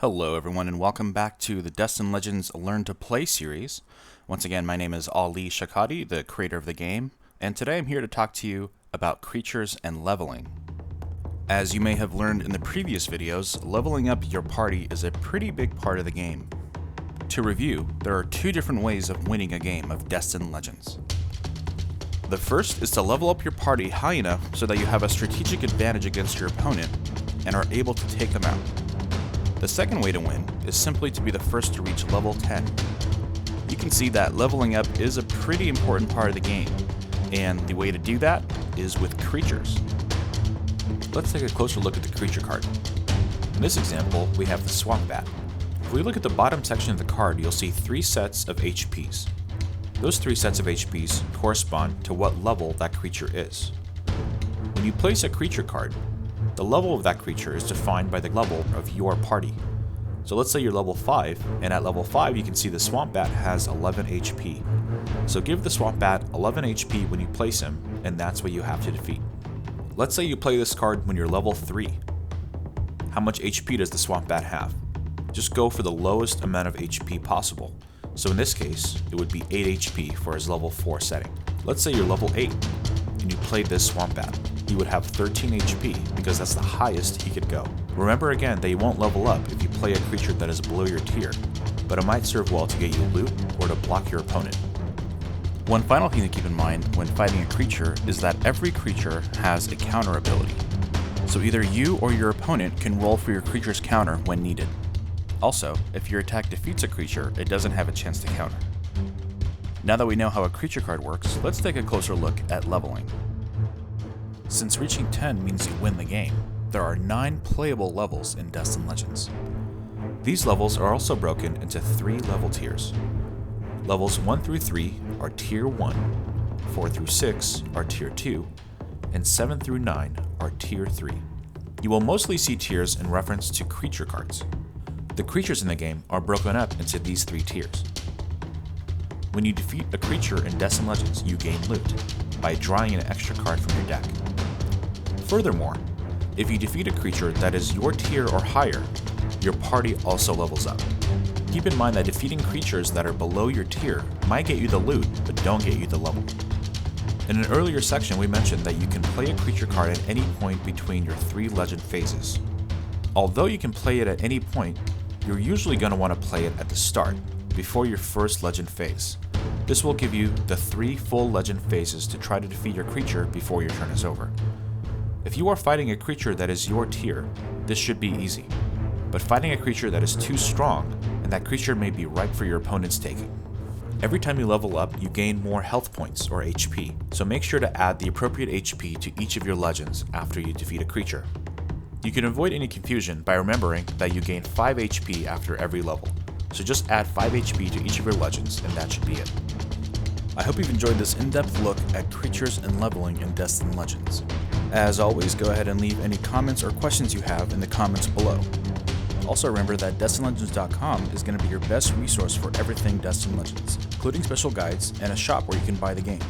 Hello everyone and welcome back to the Destined Legends Learn to Play series. Once again, my name is Ali Showkati, the creator of the game, and today I'm here to talk to you about creatures and leveling. As you may have learned in the previous videos, leveling up your party is a pretty big part of the game. To review, there are two different ways of winning a game of Destined Legends. The first is to level up your party high enough so that you have a strategic advantage against your opponent and are able to take them out. The second way to win is simply to be the first to reach level 10. You can see that leveling up is a pretty important part of the game, and the way to do that is with creatures. Let's take a closer look at the creature card. In this example, we have the Swamp Bat. If we look at the bottom section of the card, you'll see 3 sets of HPs. Those 3 sets of HPs correspond to what level that creature is. When you place a creature card, the level of that creature is defined by the level of your party. So let's say you're level 5, and at level 5 you can see the Swamp Bat has 11 HP. So give the Swamp Bat 11 HP when you place him, and that's what you have to defeat. Let's say you play this card when you're level 3. How much HP does the Swamp Bat have? Just go for the lowest amount of HP possible. So in this case, it would be 8 HP for his level 4 setting. Let's say you're level 8, and you played this Swamp Bat. He would have 13 HP because that's the highest he could go. Remember again that you won't level up if you play a creature that is below your tier, but it might serve well to get you loot or to block your opponent. One final thing to keep in mind when fighting a creature is that every creature has a counter ability. So either you or your opponent can roll for your creature's counter when needed. Also, if your attack defeats a creature, it doesn't have a chance to counter. Now that we know how a creature card works, let's take a closer look at leveling. Since reaching 10 means you win the game, there are 9 playable levels in Destined Legends. These levels are also broken into 3 level tiers. Levels 1 through 3 are Tier 1, 4 through 6 are Tier 2, and 7 through 9 are Tier 3. You will mostly see tiers in reference to creature cards. The creatures in the game are broken up into these 3 tiers. When you defeat a creature in Destined Legends, you gain loot by drawing an extra card from your deck. Furthermore, if you defeat a creature that is your tier or higher, your party also levels up. Keep in mind that defeating creatures that are below your tier might get you the loot, but don't get you the level. In an earlier section, we mentioned that you can play a creature card at any point between your 3 legend phases. Although you can play it at any point, you're usually going to want to play it at the start, before your first legend phase. This will give you the 3 full legend phases to try to defeat your creature before your turn is over. If you are fighting a creature that is your tier, this should be easy. But fighting a creature that is too strong, and that creature may be ripe for your opponent's taking. Every time you level up, you gain more health points, or HP, so make sure to add the appropriate HP to each of your legends after you defeat a creature. You can avoid any confusion by remembering that you gain 5 HP after every level, so just add 5 HP to each of your legends and that should be it. I hope you've enjoyed this in-depth look at creatures and leveling in Destined Legends. As always, go ahead and leave any comments or questions you have in the comments below. Also remember that DestinedLegends.com is going to be your best resource for everything Destined Legends, including special guides and a shop where you can buy the game.